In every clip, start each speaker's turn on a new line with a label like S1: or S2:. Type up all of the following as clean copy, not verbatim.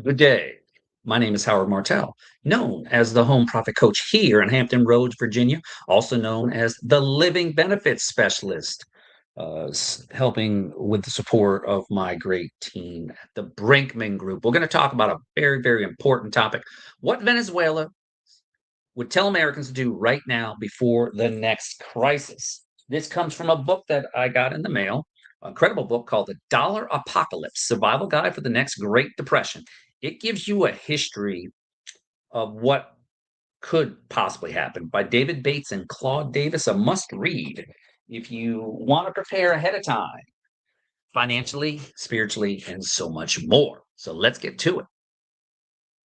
S1: Good day. My name is Howard Martell, known as the Home Profit Coach here in Hampton Roads, Virginia, also known as the Living Benefits Specialist, helping with the support of my great team at the Brinkman Group. We're going to talk about a very, very important topic: what Venezuela would tell Americans to do right now before the next crisis. This comes from a book that I got in the mail, an incredible book called The Dollar Apocalypse: Survival Guide for the Next Great Depression. It gives you a history of what could possibly happen by David Bates and Claude Davis, a must read if you want to prepare ahead of time, financially, spiritually, and so much more. So let's get to it.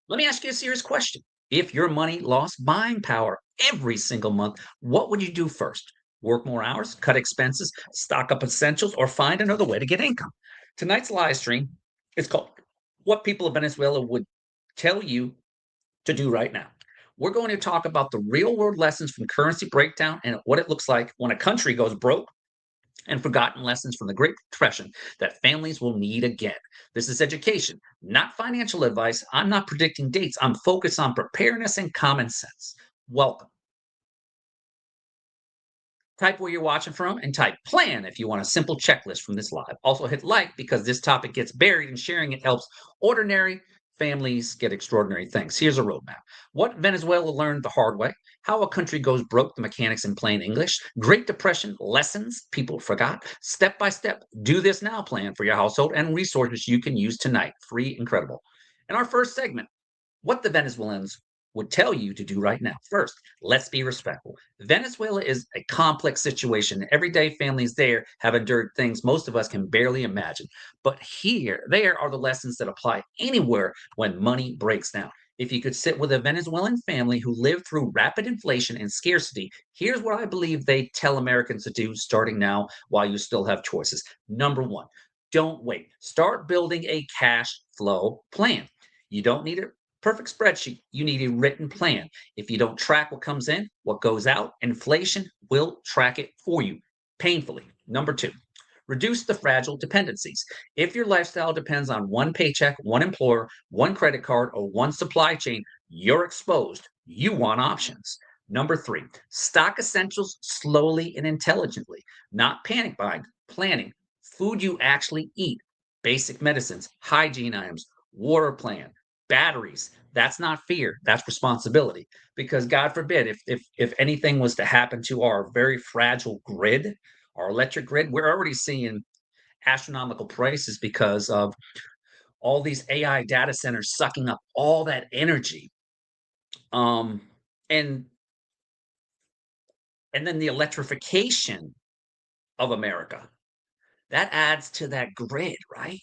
S1: Let me ask you a serious question. If your money lost buying power every single month, what would you do first? Work more hours, cut expenses, stock up essentials, or find another way to get income? Tonight's live stream is called What People of Venezuela Would Tell You to Do Right Now. We're going to talk about the real world lessons from currency breakdown and what it looks like when a country goes broke, and forgotten lessons from the Great Depression that families will need again. This is education, not financial advice. I'm not predicting dates. I'm focused on preparedness and common sense. Welcome. Type where you're watching from and type plan if you want a simple checklist from this live. Also hit like because this topic gets buried and sharing it helps ordinary families get extraordinary things. Here's a roadmap. What Venezuela learned the hard way, how a country goes broke, the mechanics in plain English, Great Depression lessons people forgot, step by step, do this now plan for your household and resources you can use tonight. Free, incredible. In our first segment, what the Venezuelans would tell you to do right now. First, let's be respectful. Venezuela is a complex situation. Everyday families there have endured things most of us can barely imagine. But there are the lessons that apply anywhere when money breaks down. If you could sit with a Venezuelan family who lived through rapid inflation and scarcity, here's what I believe they tell Americans to do starting now while you still have choices. Number one, don't wait. Start building a cash flow plan. You don't need a perfect spreadsheet. You need a written plan. If you don't track what comes in, what goes out, inflation will track it for you painfully. Number two, reduce the fragile dependencies. If your lifestyle depends on one paycheck, one employer, one credit card, or one supply chain, you're exposed. You want options. Number three, stock essentials slowly and intelligently, not panic buying, planning, food you actually eat, basic medicines, hygiene items, water plan, batteries. That's not fear, that's responsibility. Because God forbid, if anything was to happen to our very fragile grid, our electric grid, we're already seeing astronomical prices because of all these AI data centers sucking up all that energy. Um, and and then the electrification of America that adds to that grid, right?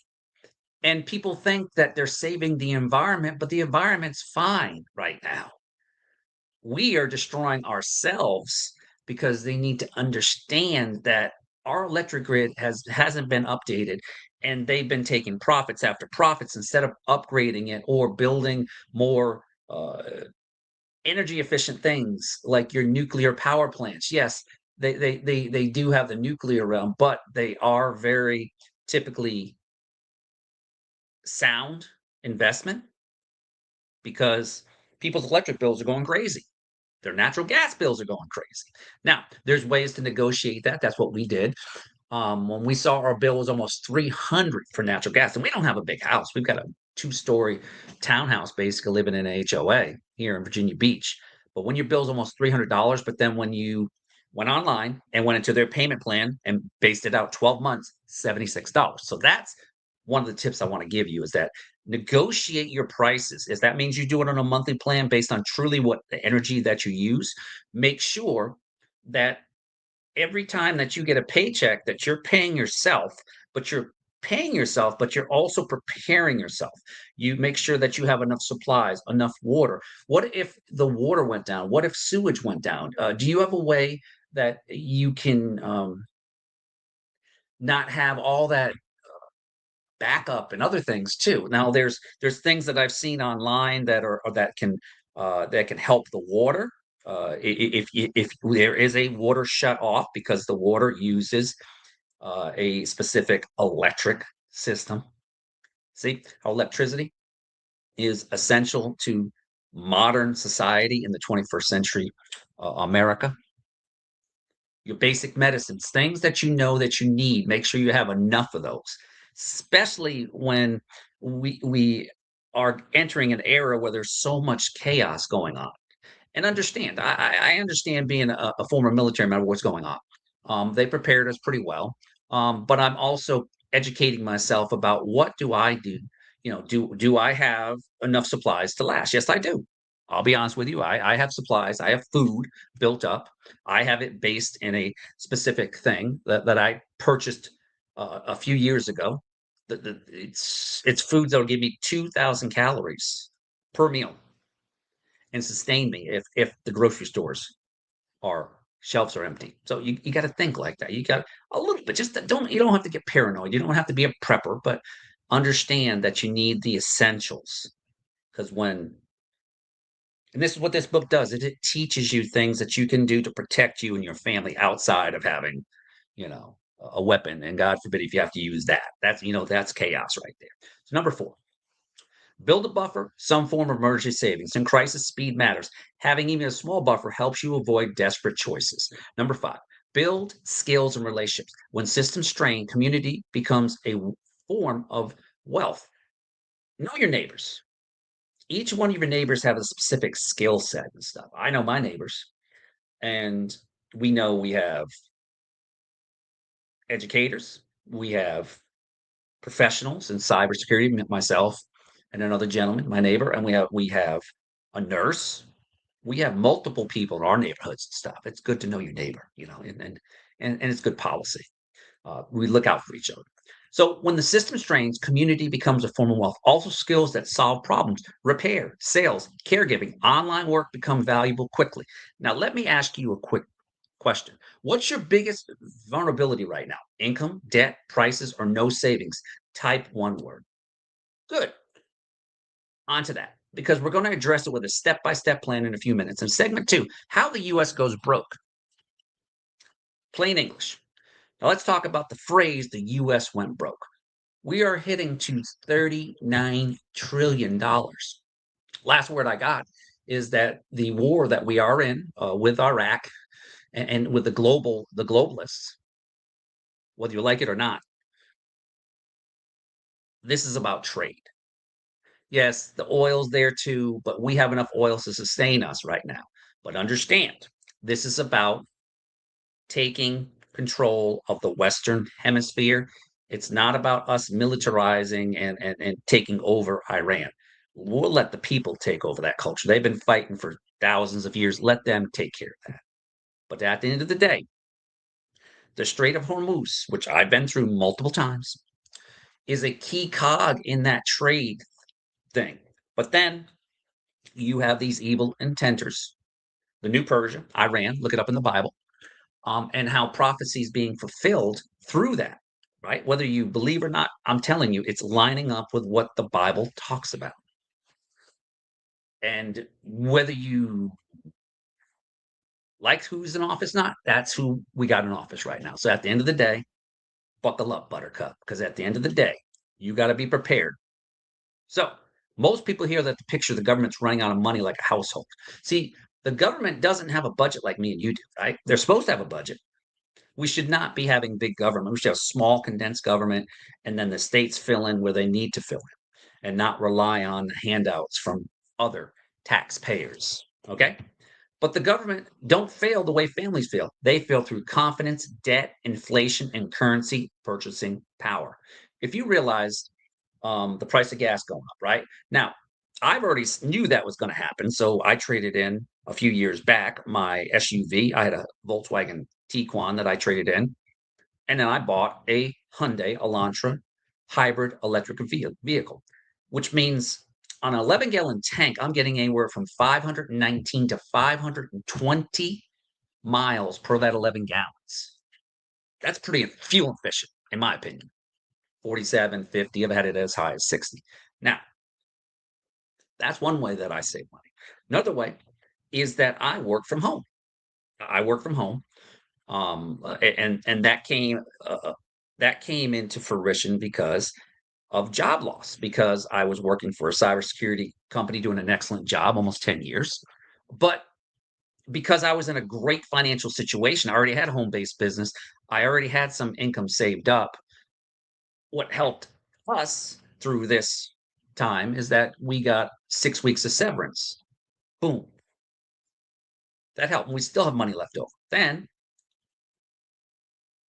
S1: And people think that they're saving the environment, but the environment's fine right now. We are destroying ourselves because they need to understand that our electric grid hasn't been updated and they've been taking profits after profits instead of upgrading it or building more energy efficient things like your nuclear power plants. Yes, they do have the nuclear realm, but they are very typically sound investment because people's electric bills are going crazy. Their natural gas bills are going crazy. Now, there's ways to negotiate that. That's what we did. When we saw our bill was almost 300 for natural gas, and we don't have a big house. We've got a two-story townhouse, basically living in an HOA here in Virginia Beach. But when your bill's almost $300, but then when you went online and went into their payment plan and based it out 12 months, $76. So that's one of the tips I want to give you is that negotiate your prices. If that means you do it on a monthly plan based on truly what the energy that you use, make sure that every time that you get a paycheck that you're paying yourself, but you're also preparing yourself. You make sure that you have enough supplies, enough water. What if the water went down? What if sewage went down? Do you have a way that you can not have all that backup and other things too? Now, there's things that I've seen online that are that can help the water. If there is a water shut off because the water uses a specific electric system. See how electricity? is essential to modern society in the 21st century America. Your basic medicines, things that you know that you need, make sure you have enough of those, especially when we are entering an era where there's so much chaos going on. And understand, I understand being a former military member, what's going on. They prepared us pretty well, but I'm also educating myself about what do I do. Do I have enough supplies to last? Yes, I do. I'll be honest with you. I have supplies. I have food built up. I have it based in a specific thing that I purchased a few years ago. It's foods that will give me 2,000 calories per meal and sustain me if the grocery stores are shelves are empty. So you got to think like that. You got a little bit. Just don't you don't have to get paranoid. You don't have to be a prepper, but understand that you need the essentials. Because when and this is what this book does, it teaches you things that you can do to protect you and your family outside of having, a weapon. And God forbid if you have to use that. That's chaos right there. So number four, build a buffer, some form of emergency savings. In crisis, speed matters. Having even a small buffer helps you avoid desperate choices. Number five, build skills and relationships. When systems strain, community becomes a form of wealth. Know your neighbors. Each one of your neighbors have a specific skill set and stuff. I know my neighbors, and we know we have educators, we have professionals in cybersecurity, myself and another gentleman, my neighbor, and we have a nurse. We have multiple people in our neighborhoods and stuff. It's good to know your neighbor, and it's good policy. We look out for each other. So when the system strains, community becomes a form of wealth. Also, skills that solve problems, repair, sales, caregiving, online work become valuable quickly. Now, let me ask you a quick question. What's your biggest vulnerability right now? Income, debt, prices, or no savings? Type one word. Good. On to that, because we're going to address it with a step by step plan in a few minutes. In segment two, how the US goes broke. Plain English. Now, let's talk about the phrase the US went broke. We are hitting to $39 trillion. Last word I got is that the war that we are in with Iraq and with the globalists, whether you like it or not, this is about trade. Yes, the oil's there too, but we have enough oil to sustain us right now. But understand, this is about taking control of the Western hemisphere. It's not about us militarizing and taking over Iran. We'll let the people take over that culture. They've been fighting for thousands of years. Let them take care of that. But at the end of the day, the Strait of Hormuz, which I've been through multiple times, is a key cog in that trade thing. But then you have these evil intenters, the new Persia, Iran, look it up in the Bible, and how prophecy is being fulfilled through that, right? Whether you believe or not, I'm telling you, it's lining up with what the Bible talks about. And whether you like who's in office, not, that's who we got in office right now. So at the end of the day, buckle up, Buttercup, because at the end of the day, you got to be prepared. So most people hear that the picture the government's running out of money like a household. See, the government doesn't have a budget like me and you do, right? They're supposed to have a budget. We should not be having big government. We should have small, condensed government, and then the states fill in where they need to fill in and not rely on handouts from other taxpayers. Okay. But the government don't fail the way families fail. They fail through confidence, debt, inflation, and currency purchasing power. If you realize the price of gas going up, right? Now, I've already knew that was going to happen. So I traded in a few years back my SUV. I had a Volkswagen Tiguan that I traded in. And then I bought a Hyundai Elantra hybrid electric vehicle, which means on an 11-gallon tank, I'm getting anywhere from 519 to 520 miles per that 11 gallons. That's pretty fuel efficient, in my opinion. 47, 50. I've had it as high as 60. Now, that's one way that I save money. Another way is that I work from home. I work from home, and that came into fruition because of job loss because I was working for a cybersecurity company doing an excellent job, almost 10 years. But because I was in a great financial situation, I already had a home-based business. I already had some income saved up. What helped us through this time is that we got 6 weeks of severance. Boom. That helped. And we still have money left over. Then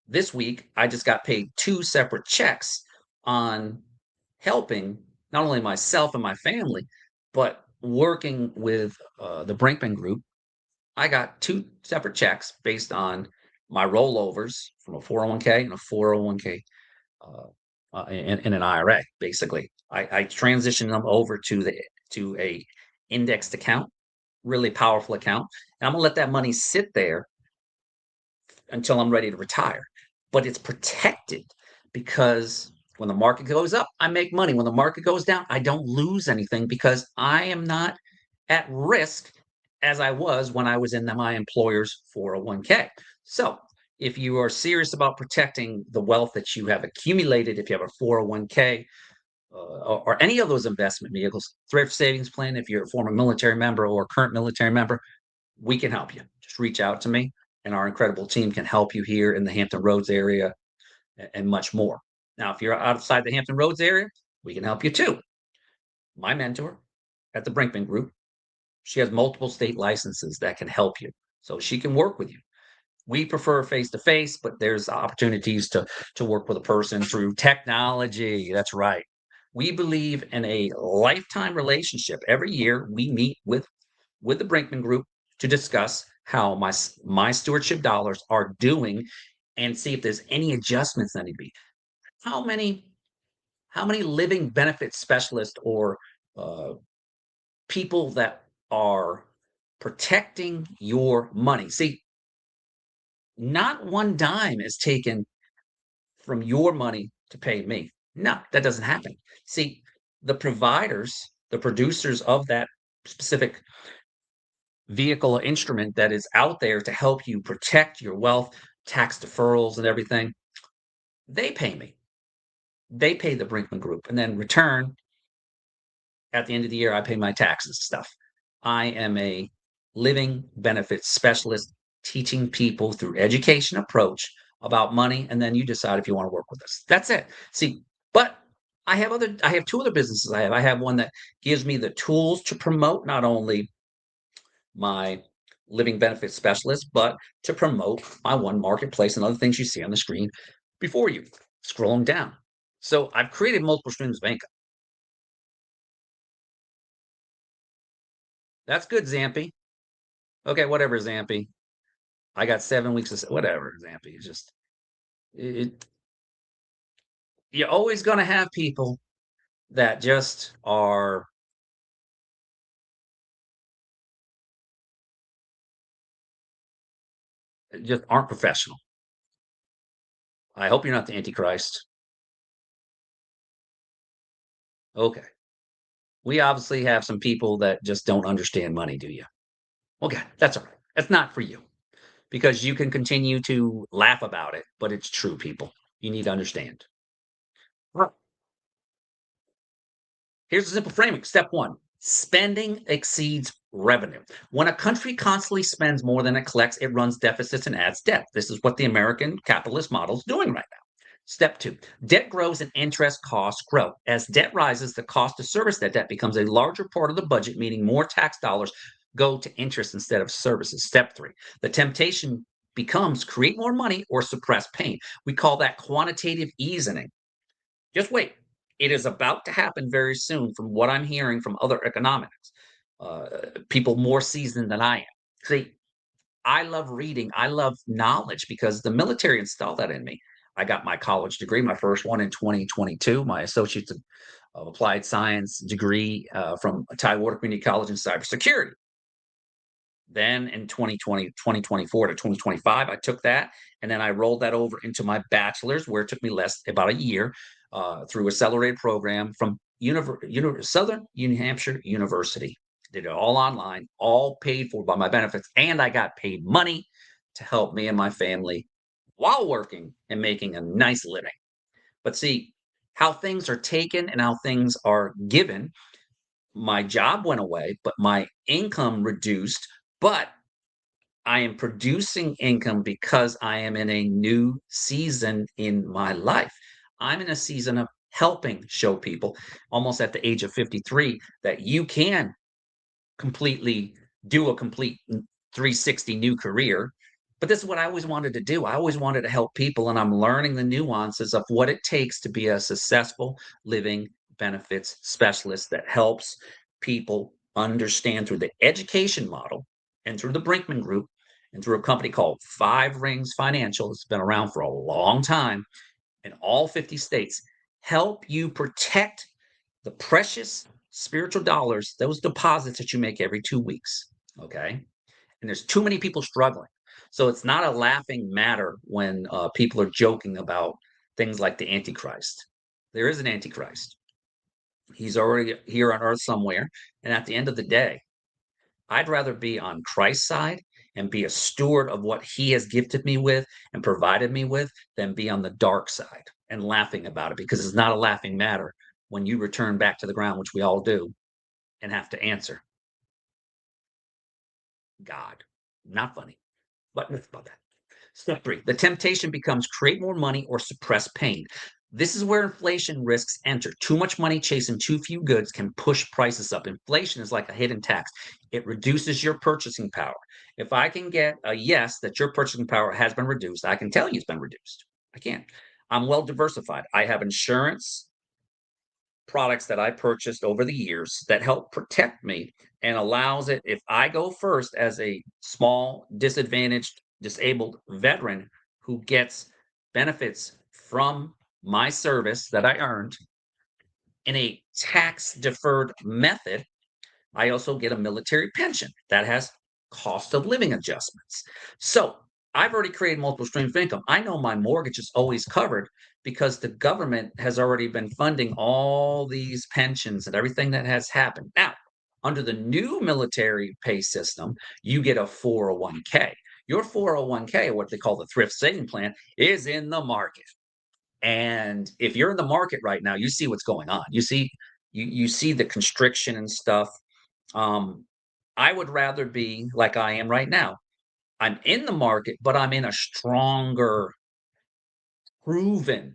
S1: this week, I just got paid 2 separate checks on helping not only myself and my family, but working with the Brinkman Group. I got 2 separate checks based on my rollovers from a 401k and a 401k in an IRA. Basically, I transitioned them over to a indexed account, really powerful account, and I'm gonna let that money sit there until I'm ready to retire. But it's protected because when the market goes up, I make money. When the market goes down, I don't lose anything because I am not at risk as I was when I was in my employer's 401k. So if you are serious about protecting the wealth that you have accumulated, if you have a 401k or any of those investment vehicles, thrift savings plan, if you're a former military member or current military member, we can help you. Just reach out to me, and our incredible team can help you here in the Hampton Roads area and much more. Now, if you're outside the Hampton Roads area, we can help you too. My mentor at the Brinkman Group, she has multiple state licenses that can help you. So she can work with you. We prefer face to face, but there's opportunities to work with a person through technology. That's right. We believe in a lifetime relationship. Every year we meet with the Brinkman Group to discuss how my stewardship dollars are doing and see if there's any adjustments that need to be. How many how many living benefit specialists or uh, people that are protecting your money? See, not one dime is taken from your money to pay me. No, that doesn't happen. See, the providers, the producers of that specific vehicle or instrument that is out there to help you protect your wealth, tax deferrals and everything, they pay me. They pay the Brinkman Group. And then return at the end of the year, I pay my taxes stuff. I am a living benefits specialist teaching people through education approach about money. And then you decide if you want to work with us. That's it. See, but I have 2 other businesses I have one that gives me the tools to promote not only my living benefits specialist, but to promote my one marketplace and other things you see on the screen before you. Scrolling down. So I've created multiple streams of income. That's good, Zampy. Okay, whatever, Zampy. I got 7 weeks of whatever, Zampy. It's just it. You're always going to have people that just aren't professional. I hope you're not the Antichrist. Okay. We obviously have some people that just don't understand money, do you? Okay, that's all right. That's not for you because you can continue to laugh about it, but it's true, people. You need to understand. Right. Here's a simple framing. Step one, spending exceeds revenue. When a country constantly spends more than it collects, it runs deficits and adds debt. This is what the American capitalist model is doing right now. Step two, debt grows and interest costs grow. As debt rises, the cost to service that debt becomes a larger part of the budget, meaning more tax dollars go to interest instead of services. Step three, the temptation becomes create more money or suppress pain. We call that quantitative easing. Just wait. It is about to happen very soon from what I'm hearing from other economics, uh, people more seasoned than I am. See, I love reading. I love knowledge because the military installed that in me. I got my college degree, my first one in 2022, my associate's of applied science degree from Tidewater Community College in cybersecurity. Then in 2020, 2024 to 2025, I took that and then I rolled that over into my bachelor's, where it took me about a year through accelerated program from Southern New Hampshire University. Did it all online, all paid for by my benefits, and I got paid money to help me and my family while working and making a nice living. But see, how things are taken and how things are given. My job went away, but my income reduced, but I am producing income because I am in a new season in my life. I'm in a season of helping show people almost at the age of 53 that you can completely do a complete 360 new career. But this is what I always wanted to do. I always wanted to help people, and I'm learning the nuances of what it takes to be a successful living benefits specialist that helps people understand through the education model and through the Brinkman Group and through a company called Five Rings Financial that's been around for a long time in all 50 states, help you protect the precious spiritual dollars, those deposits that you make every 2 weeks. Okay. And there's too many people struggling. So it's not a laughing matter when people are joking about things like the Antichrist. There is an Antichrist. He's already here on earth somewhere. And at the end of the day, I'd rather be on Christ's side and be a steward of what he has gifted me with and provided me with than be on the dark side and laughing about it, because it's not a laughing matter when you return back to the ground, which we all do, and have to answer God. Not funny, but enough about that. Step three, the temptation becomes create more money or suppress pain. This is where inflation risks enter. Too much money chasing too few goods can push prices up. Inflation is like a hidden tax. It reduces your purchasing power. If I can get a yes that your purchasing power has been reduced, I can tell you it's been reduced. I can. I'm well diversified. I have insurance products that I purchased over the years that help protect me and allows it, if I go first as a small, disadvantaged, disabled veteran who gets benefits from my service that I earned in a tax deferred method, I also get a military pension that has cost of living adjustments. So I've already created multiple streams of income. I know my mortgage is always covered because the government has already been funding all these pensions and everything that has happened. Now, under the new military pay system, you get a 401k. Your 401k, or what they call the thrift saving plan, is in the market. And if you're in the market right now, you see what's going on. You see the constriction and stuff. um, I would rather be like I am right now. I'm in the market, but I'm in a stronger, proven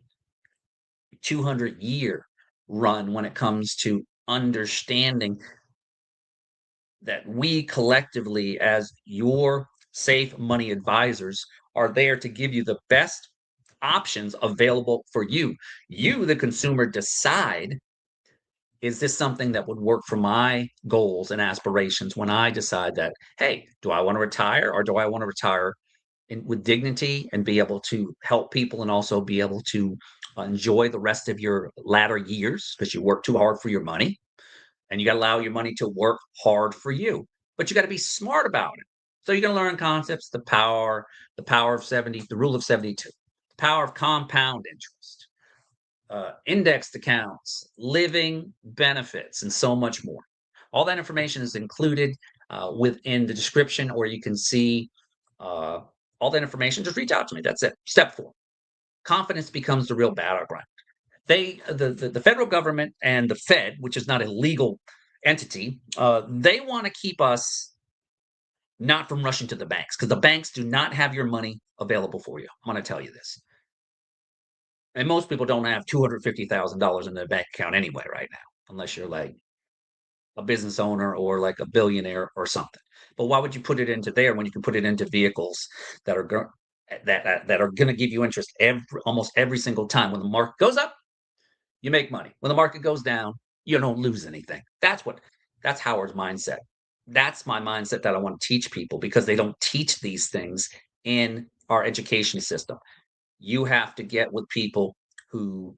S1: 200-year run when it comes to understanding that we collectively, as your safe money advisors, are there to give you the best options available for you. You, the consumer, decide, is this something that would work for my goals and aspirations when I decide that, hey, do I want to retire, or do I want to retire with dignity and be able to help people and also be able to enjoy the rest of your latter years because you work too hard for your money, and you got to allow your money to work hard for you, but you got to be smart about it. So you're going to learn concepts, the power of 70, the rule of 72, the power of compound interest, indexed accounts, living benefits, and so much more. All that information is included within the description, or you can see uh, all that information. Just reach out to me. That's it. Step four, confidence becomes the real battleground. The federal government and the Fed, which is not a legal entity, they want to keep us not from rushing to the banks, because the banks do not have your money available for you. I'm going to tell you this. And most people don't have $250,000 in their bank account anyway right now, unless you're like a business owner or like a billionaire or something. But why would you put it into there when you can put it into vehicles that are that are going to give you interest almost every single time? When the market goes up, you make money. When the market goes down, you don't lose anything. That's Howard's mindset. That's my mindset that I want to teach people, because they don't teach these things in our education system. You have to get with people who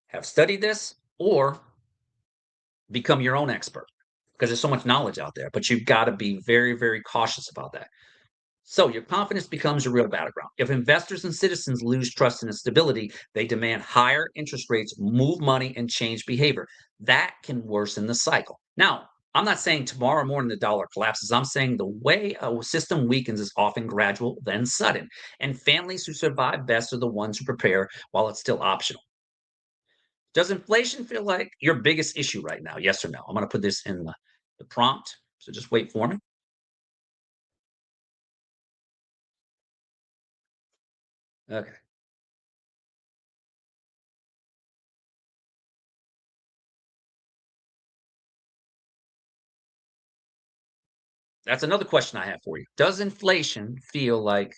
S1: have studied this or become your own expert, because there's so much knowledge out there, but you've got to be very, very cautious about that. So your confidence becomes your real battleground. If investors and citizens lose trust in stability, they demand higher interest rates, move money, and change behavior. That can worsen the cycle. Now, I'm not saying tomorrow morning the dollar collapses. I'm saying the way a system weakens is often gradual, then sudden. And families who survive best are the ones who prepare while it's still optional. Does inflation feel like your biggest issue right now? Yes or no? I'm going to put this in the prompt. So just wait for me. Okay. That's another question I have for you. Does inflation feel like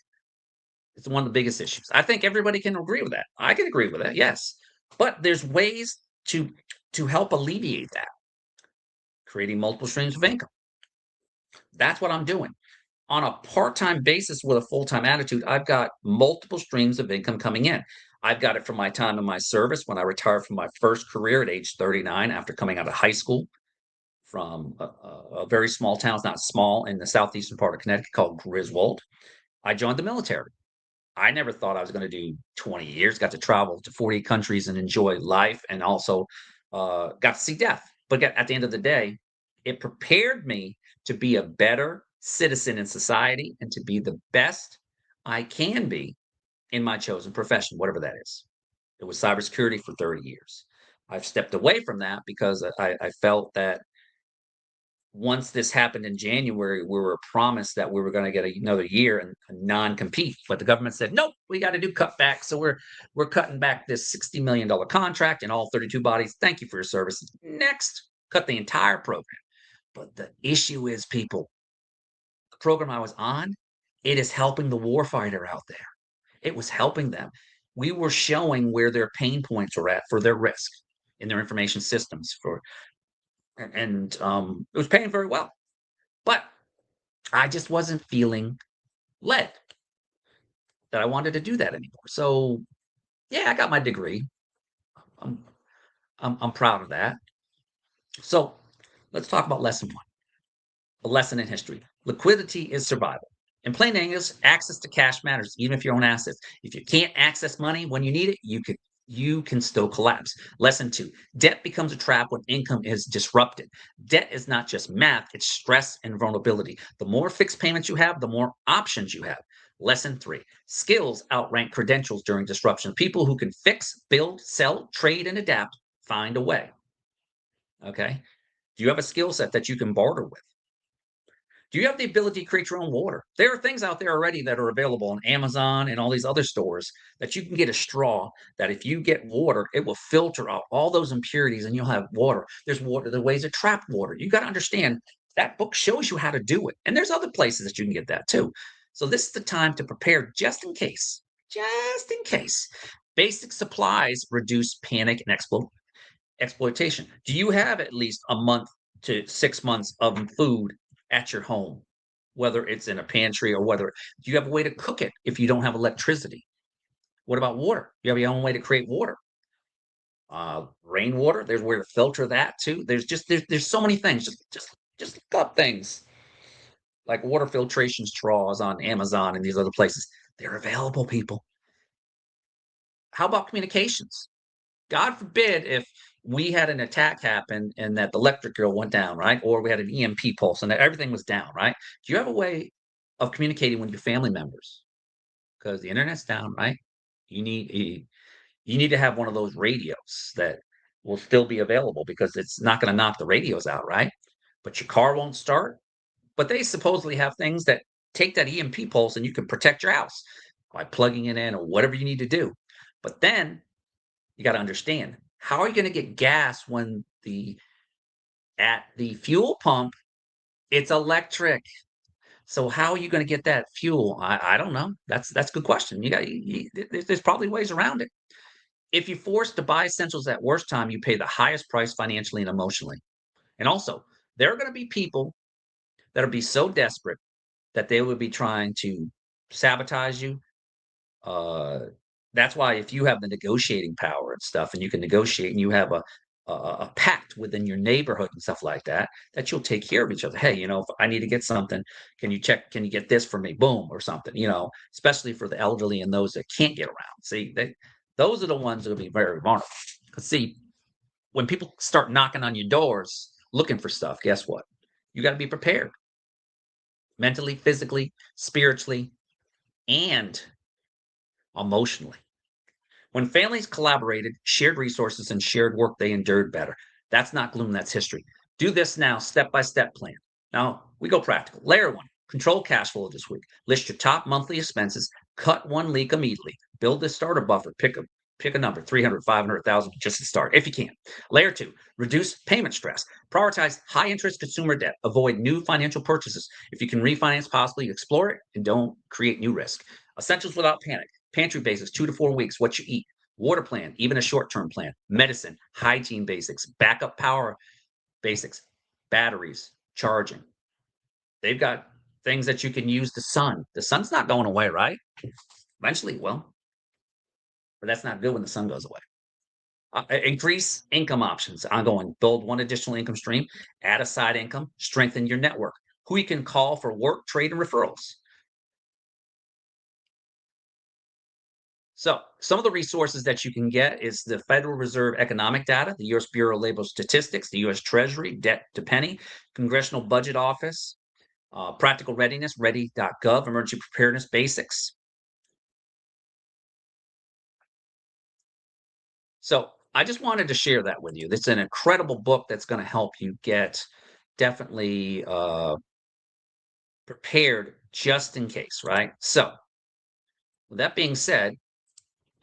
S1: it's one of the biggest issues? I think everybody can agree with that. I can agree with that. Yes. But there's ways to help alleviate that, creating multiple streams of income. That's what I'm doing. On a part-time basis with a full-time attitude, I've got multiple streams of income coming in. I've got it from my time in my service when I retired from my first career at age 39 after coming out of high school from a very small town, it's not small, in the southeastern part of Connecticut called Griswold. I joined the military. I never thought I was going to do 20 years, got to travel to 40 countries and enjoy life and also got to see death. But at the end of the day, it prepared me to be a better citizen in society and to be the best I can be in my chosen profession, whatever that is. It was cybersecurity for 30 years. I've stepped away from that because I felt that once this happened in January, we were promised that we were going to get another year and a non-compete, but the government said, "Nope, we got to do cutbacks." So we're cutting back this $60 million contract and all 32 bodies. Thank you for your service. Next, cut the entire program. But the issue is, people, the program I was on, it is helping the warfighter out there. It was helping them. We were showing where their pain points were at for their risk in their information systems for, and it was paying very well. But I just wasn't feeling led that I wanted to do that anymore. So yeah, I got my degree. I'm I'm proud of that. So let's talk about lesson one. A lesson in history. Liquidity is survival. In plain English, access to cash matters, even if you own assets. If you can't access money when you need it, you can still collapse. Lesson two, debt becomes a trap when income is disrupted. Debt is not just math, it's stress and vulnerability. The more fixed payments you have, the more options you have. Lesson three, skills outrank credentials during disruption. People who can fix, build, sell, trade, and adapt find a way. Okay. Do you have a skill set that you can barter with? Do you have the ability to create your own water? There are things out there already that are available on Amazon and all these other stores that you can get a straw that if you get water, it will filter out all those impurities and you'll have water. There's water, the ways to trap water. You got to understand that book shows you how to do it. And there's other places that you can get that too. So this is the time to prepare just in case. Just in case. Basic supplies reduce panic and exploitation. Do you have at least a month to 6 months of food at your home, whether it's in a pantry or whether do you have a way to cook it if you don't have electricity? What about water? You have your own way to create water. Rainwater, there's a way to filter that too. There's so many things. Just look up things like water filtration straws on Amazon and these other places. They're available, people. How about communications? God forbid if we had an attack happen and that the electric girl went down, right? Or we had an EMP pulse and that everything was down, right? Do you have a way of communicating with your family members? Because the internet's down, right? You need you need to have one of those radios that will still be available because it's not going to knock the radios out, right? But your car won't start. But they supposedly have things that take that EMP pulse and you can protect your house by plugging it in or whatever you need to do. But then you got to understand, how are you going to get gas when the at the fuel pump it's electric? So how are you going to get that fuel? I don't know. That's a good question. There's probably ways around it. If you're forced to buy essentials at worst time, you pay the highest price financially and emotionally. And also, there are going to be people that'll be so desperate that they will be trying to sabotage you. Uh, that's why if you have the negotiating power and stuff, and you can negotiate, and you have a pact within your neighborhood and stuff like that, that you'll take care of each other. Hey, if I need to get something, can you check? Can you get this for me? Boom, or something. Especially for the elderly and those that can't get around. See, those are the ones that'll be very vulnerable. Because see, when people start knocking on your doors looking for stuff, guess what? You got to be prepared mentally, physically, spiritually, and emotionally. When families collaborated, shared resources, and shared work, they endured better. That's not gloom, that's history. Do this now, step-by-step plan. Now, we go practical. Layer one, control cash flow this week. List your top monthly expenses, cut one leak immediately. Build a starter buffer. Pick a number, 300, 500,000, just to start, if you can. Layer two, reduce payment stress. Prioritize high interest consumer debt. Avoid new financial purchases. If you can refinance, possibly explore it and don't create new risk. Essentials without panic. Pantry basics, 2 to 4 weeks, what you eat. Water plan, even a short-term plan. Medicine, hygiene basics, backup power basics, batteries, charging. They've got things that you can use. The sun. The sun's not going away, right? Eventually, well, but that's not good when the sun goes away. Increase income options. Ongoing. Build one additional income stream. Add a side income. Strengthen your network. Who you can call for work, trade, and referrals. So some of the resources that you can get is the Federal Reserve economic data, the U.S. Bureau of Labor Statistics, the U.S. Treasury, debt to penny, Congressional Budget Office, practical readiness, ready.gov, emergency preparedness basics. So I just wanted to share that with you. It's an incredible book that's going to help you get definitely prepared just in case, right? So with that being said,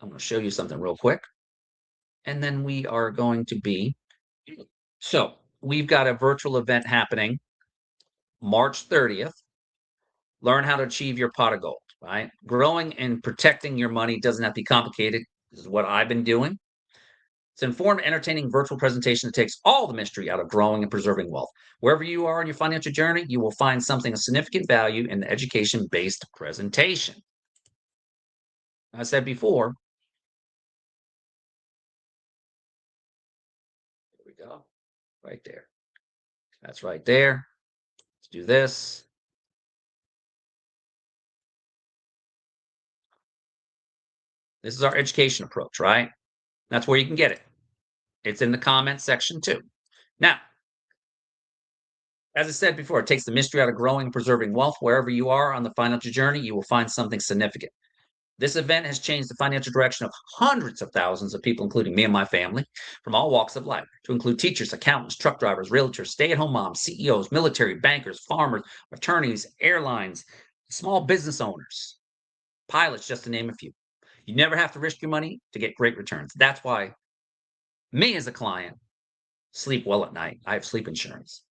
S1: I'm going to show you something real quick. And then we are going to be, so we've got a virtual event happening March 30th. Learn how to achieve your pot of gold, right? Growing and protecting your money doesn't have to be complicated. This is what I've been doing. It's an informed, entertaining virtual presentation that takes all the mystery out of growing and preserving wealth. Wherever you are in your financial journey, you will find something of significant value in the education-based presentation. I said before, here we go, right there. That's right there. Let's do this. This is our education approach, right? That's where you can get it. It's in the comment section too. Now, as I said before, it takes the mystery out of growing and preserving wealth. Wherever you are on the financial journey, you will find something significant. This event has changed the financial direction of hundreds of thousands of people, including me and my family, from all walks of life, to include teachers, accountants, truck drivers, realtors, stay-at-home moms, CEOs, military, bankers, farmers, attorneys, airlines, small business owners, pilots, just to name a few. You never have to risk your money to get great returns. That's why me as a client sleep well at night. I have sleep insurance.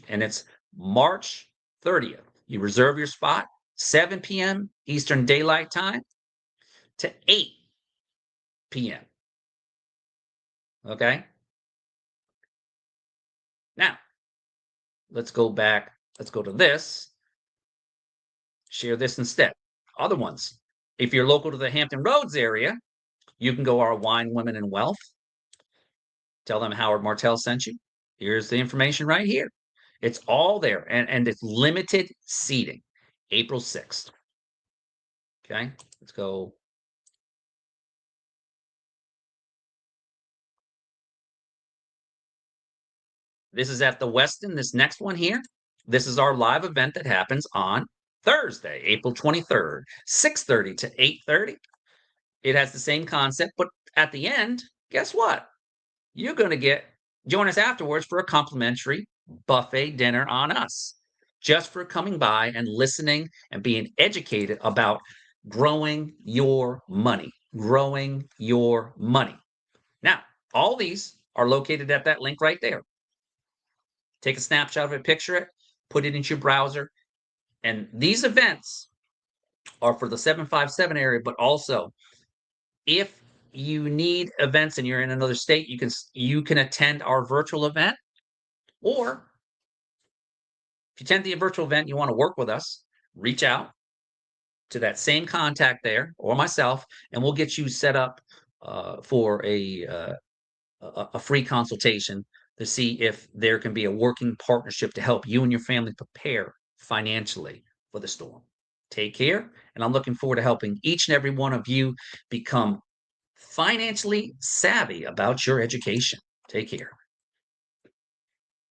S1: And it's March 30th. You reserve your spot, 7 p.m. Eastern Daylight Time to 8 p.m. Okay? Now, let's go back. Let's go to this. Share this instead. Other ones. If you're local to the Hampton Roads area, you can go our Wine, Women, and Wealth. Tell them Howard Martell sent you. Here's the information right here. It's all there, and it's limited seating, April 6th. Okay, let's go. This is at the Westin, this next one here. This is our live event that happens on Thursday, April 23rd, 6:30 to 8:30. It has the same concept, but at the end, guess what? You're going to join us afterwards for a complimentary buffet dinner on us, just for coming by and listening and being educated about growing your money, growing your money. Now, all these are located at that link right there. Take a snapshot of it, picture it, put it into your browser. And these events are for the 757 area, but also if you need events and you're in another state, you can attend our virtual event. Or if you attend the virtual event, you want to work with us, reach out to that same contact there or myself, and we'll get you set up for a free consultation to see if there can be a working partnership to help you and your family prepare financially for the storm. Take care, and I'm looking forward to helping each and every one of you become financially savvy about your education. Take care.